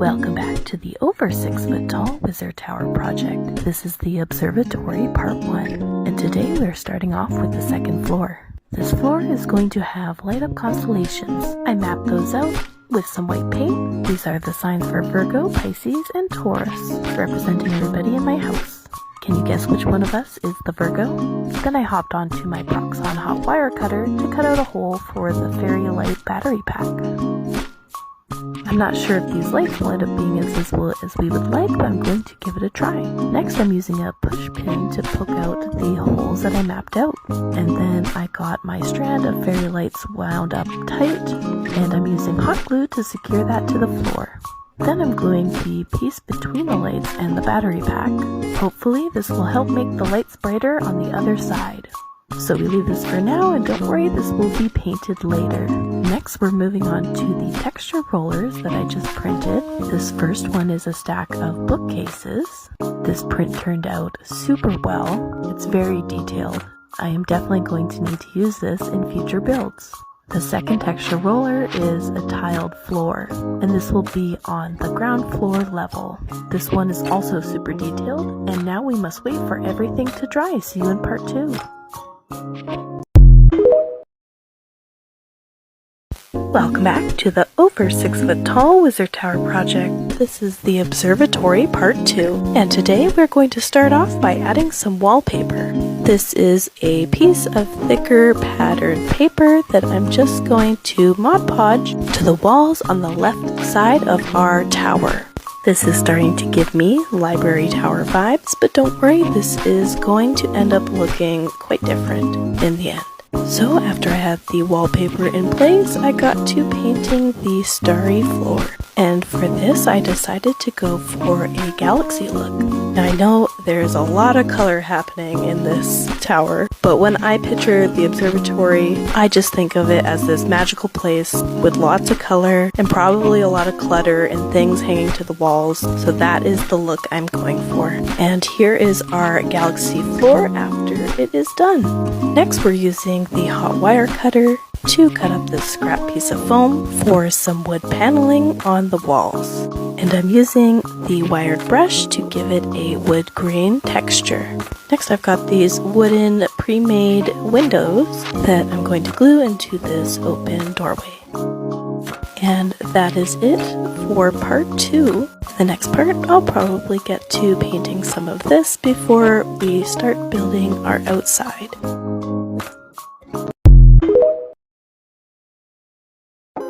Welcome back to the over 6 foot tall Wizard Tower project. This is the Observatory Part 1, and today we're starting off with the second floor. This floor is going to have light up constellations. I mapped those out with some white paint. These are the signs for Virgo, Pisces, and Taurus, representing everybody in my house. Can you guess which one of us is the Virgo? Then I hopped onto my Proxxon hot wire cutter to cut out a hole for the fairy light battery pack. I'm not sure if these lights will end up being as visible as we would like, but I'm going to give it a try. Next, I'm using a push pin to poke out the holes that I mapped out. And then I got my strand of fairy lights wound up tight, and I'm using hot glue to secure that to the floor. Then I'm gluing the piece between the lights and the battery pack. Hopefully this will help make the lights brighter on the other side. So we leave this for now, and don't worry, this will be painted later. Next, we're moving on to the texture rollers that I just printed. This first one is a stack of bookcases. This print turned out super well. It's very detailed. I am definitely going to need to use this in future builds. The second texture roller is a tiled floor, and this will be on the ground floor level. This one is also super detailed, and now we must wait for everything to dry. See you in part 2. Welcome back to the over 6 foot tall Wizard Tower project. This is the Observatory Part 2, and today we're going to start off by adding some wallpaper. This is a piece of thicker patterned paper that I'm just going to Mod Podge to the walls on the left side of our tower. This is starting to give me library tower vibes, but don't worry, this is going to end up looking quite different in the end. So after I had the wallpaper in place, I got to painting the starry floor. And for this, I decided to go for a galaxy look. Now I know there's a lot of color happening in this tower, but when I picture the observatory, I just think of it as this magical place with lots of color and probably a lot of clutter and things hanging to the walls. So that is the look I'm going for. And here is our galaxy floor after it is done. Next, we're using the hot wire cutter to cut up this scrap piece of foam for some wood paneling on the walls. And I'm using the wired brush to give it a wood grain texture. Next, I've got these wooden pre-made windows that I'm going to glue into this open doorway. And that is it for part 2. The next part, I'll probably get to painting some of this before we start building our outside.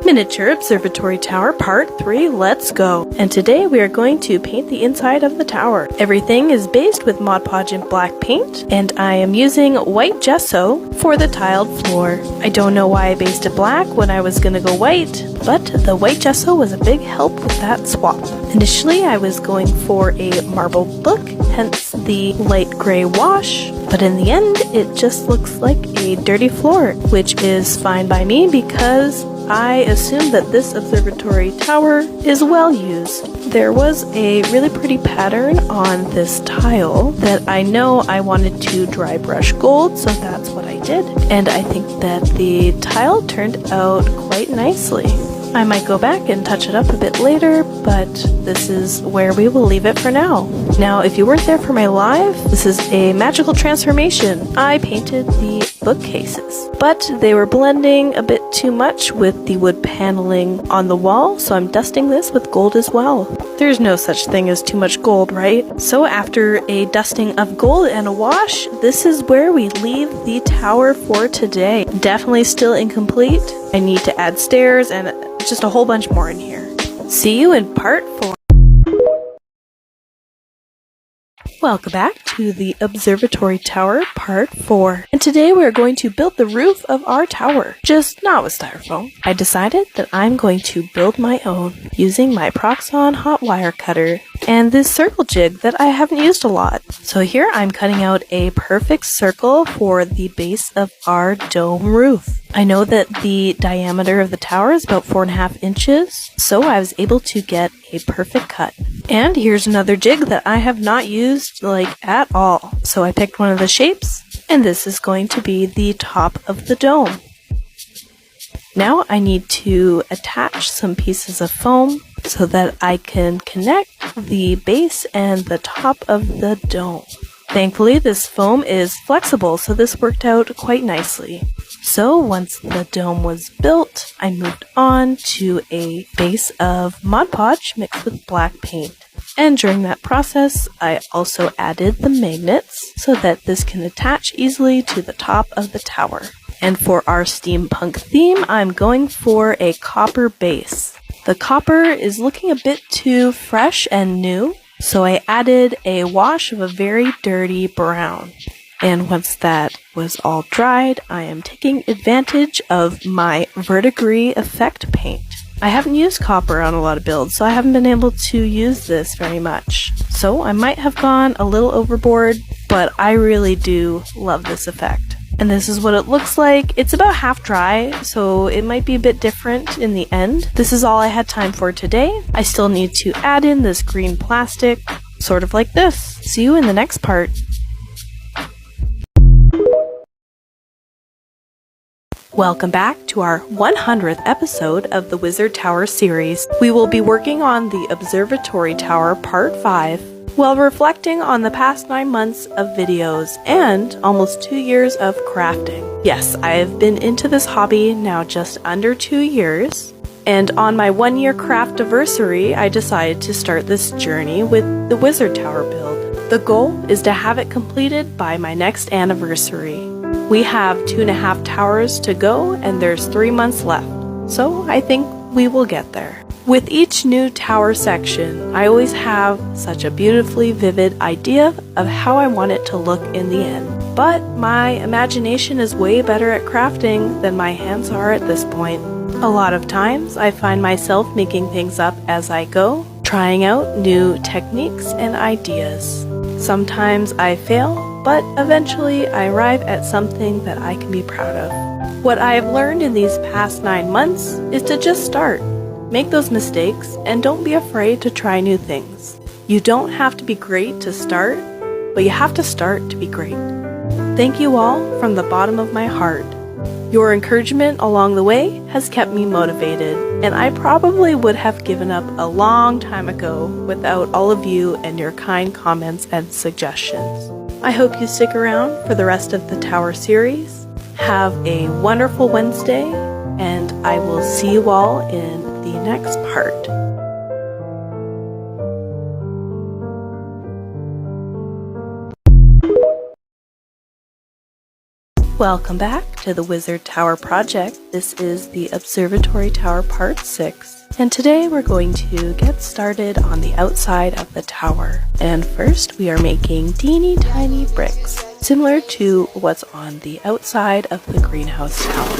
Miniature Observatory Tower Part 3, let's go! And today we are going to paint the inside of the tower. Everything is based with Mod Podge and black paint, and I am using white gesso for the tiled floor. I don't know why I based it black when I was gonna go white, but the white gesso was a big help with that swap. Initially I was going for a marble look, hence the light gray wash, but in the end it just looks like a dirty floor, which is fine by me because I assume that this observatory tower is well used. There was a really pretty pattern on this tile that I know I wanted to dry brush gold, so that's what I did. And I think that the tile turned out quite nicely. I might go back and touch it up a bit later, but this is where we will leave it for now. Now, if you weren't there for my live, this is a magical transformation. I painted the bookcases, but they were blending a bit too much with the wood paneling on the wall, so I'm dusting this with gold as well. There's no such thing as too much gold, right? So after a dusting of gold and a wash, this is where we leave the tower for today. Definitely still incomplete. I need to add stairs and just a whole bunch more in here. See you in part 4. Welcome back to the Observatory Tower Part 4. And today we are going to build the roof of our tower, just not with styrofoam. I decided that I'm going to build my own using my Proxxon hot wire cutter and this circle jig that I haven't used a lot. So here I'm cutting out a perfect circle for the base of our dome roof. I know that the diameter of the tower is about 4.5 inches, so I was able to get a perfect cut. And here's another jig that I have not used at all. So I picked one of the shapes, and this is going to be the top of the dome. Now I need to attach some pieces of foam so that I can connect the base and the top of the dome. Thankfully, this foam is flexible, so this worked out quite nicely. So once the dome was built, I moved on to a base of Mod Podge mixed with black paint. And during that process, I also added the magnets so that this can attach easily to the top of the tower. And for our steampunk theme, I'm going for a copper base. The copper is looking a bit too fresh and new, so I added a wash of a very dirty brown. And once that was all dried, I am taking advantage of my verdigris effect paint. I haven't used copper on a lot of builds, so I haven't been able to use this very much. So I might have gone a little overboard, but I really do love this effect. And this is what it looks like. It's about half dry, so it might be a bit different in the end. This is all I had time for today. I still need to add in this green plastic, sort of like this. See you in the next part. Welcome back to our 100th episode of the Wizard Tower series. We will be working on the Observatory Tower Part 5 while reflecting on the past 9 months of videos and almost 2 years of crafting. Yes, I have been into this hobby now just under 2 years, and on my 1-year craft anniversary, I decided to start this journey with the Wizard Tower build. The goal is to have it completed by my next anniversary. We have 2.5 towers to go and there's 3 months left, so I think we will get there. With each new tower section, I always have such a beautifully vivid idea of how I want it to look in the end. But my imagination is way better at crafting than my hands are at this point. A lot of times I find myself making things up as I go, trying out new techniques and ideas. Sometimes I fail, but eventually I arrive at something that I can be proud of. What I have learned in these past 9 months is to just start. Make those mistakes and don't be afraid to try new things. You don't have to be great to start, but you have to start to be great. Thank you all from the bottom of my heart. Your encouragement along the way has kept me motivated, and I probably would have given up a long time ago without all of you and your kind comments and suggestions. I hope you stick around for the rest of the Tower series. Have a wonderful Wednesday, and I will see you all in the next part. Welcome back to the Wizard Tower project. This is the Observatory Tower Part 6, and today we're going to get started on the outside of the tower. And first we are making teeny tiny bricks, similar to what's on the outside of the greenhouse tower.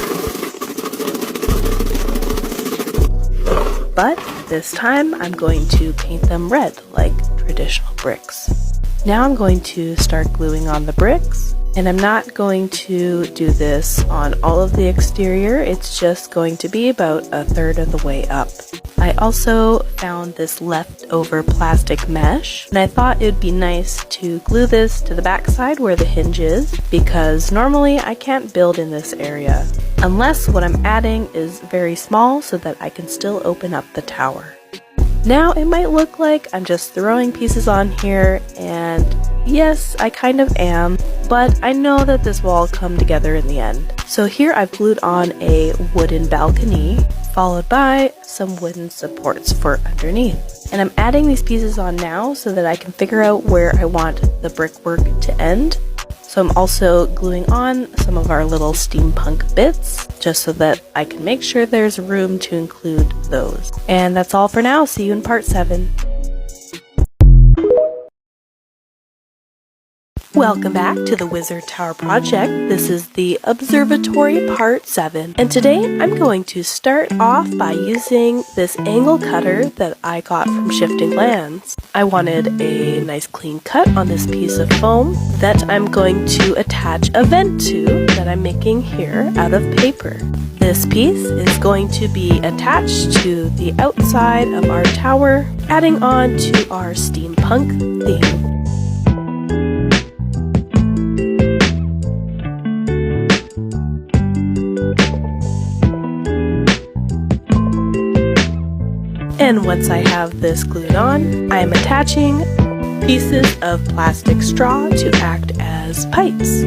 But this time I'm going to paint them red like traditional bricks. Now I'm going to start gluing on the bricks, and I'm not going to do this on all of the exterior, it's just going to be about 1/3 of the way up. I also found this leftover plastic mesh, and I thought it would be nice to glue this to the backside where the hinge is, because normally I can't build in this area, unless what I'm adding is very small so that I can still open up the tower. Now it might look like I'm just throwing pieces on here, and yes, I kind of am, but I know that this will all come together in the end. So here I've glued on a wooden balcony, followed by some wooden supports for underneath. And I'm adding these pieces on now so that I can figure out where I want the brickwork to end. So I'm also gluing on some of our little steampunk bits, just so that I can make sure there's room to include those. And that's all for now. See you in part 7. Welcome back to the Wizard Tower project. This is the Observatory Part 7, and today I'm going to start off by using this angle cutter that I got from Shifting Lands. I wanted a nice clean cut on this piece of foam that I'm going to attach a vent to that I'm making here out of paper. This piece is going to be attached to the outside of our tower, adding on to our steampunk theme. And once I have this glued on, I am attaching pieces of plastic straw to act as pipes.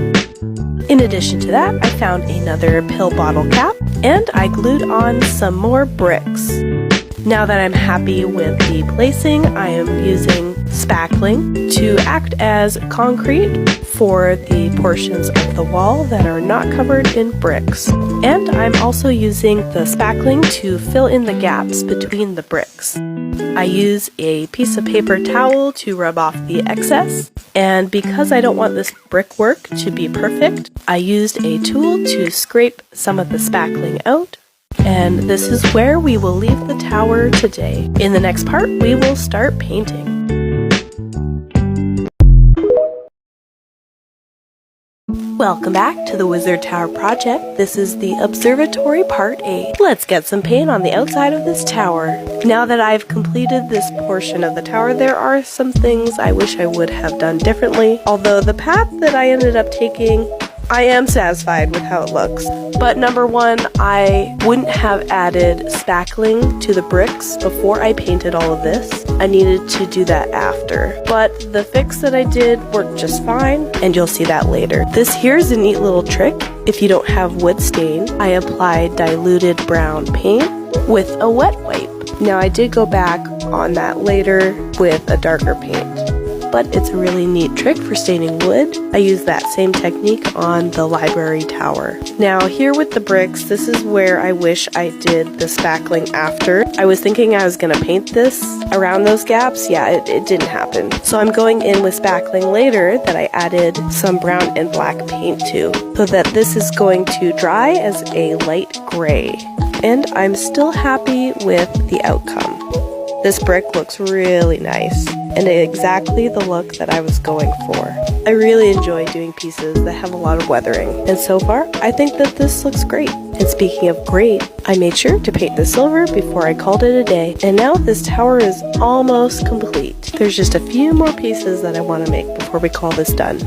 In addition to that, I found another pill bottle cap and I glued on some more bricks. Now that I'm happy with the placing, I am using spackling to act as concrete for the portions of the wall that are not covered in bricks. And I'm also using the spackling to fill in the gaps between the bricks. I use a piece of paper towel to rub off the excess, and because I don't want this brickwork to be perfect, I used a tool to scrape some of the spackling out. And this is where we will leave the tower today. In the next part, we will start painting. Welcome back to the Wizard Tower project. This is the Observatory Part 8. Let's get some paint on the outside of this tower. Now that I've completed this portion of the tower, there are some things I wish I would have done differently. Although the path that I ended up taking, I am satisfied with how it looks. But number one, I wouldn't have added spackling to the bricks before I painted all of this. I needed to do that after. But the fix that I did worked just fine, and you'll see that later. This here's a neat little trick. If you don't have wood stain, I applied diluted brown paint with a wet wipe. Now I did go back on that later with a darker paint, but it's a really neat trick for staining wood. I use that same technique on the library tower. Now here with the bricks, this is where I wish I did the spackling after. I was thinking I was gonna paint this around those gaps. Yeah, it didn't happen. So I'm going in with spackling later that I added some brown and black paint to, so that this is going to dry as a light gray. And I'm still happy with the outcome. This brick looks really nice, and exactly the look that I was going for. I really enjoy doing pieces that have a lot of weathering, and so far, I think that this looks great. And speaking of great, I made sure to paint the silver before I called it a day, and now this tower is almost complete. There's just a few more pieces that I want to make before we call this done.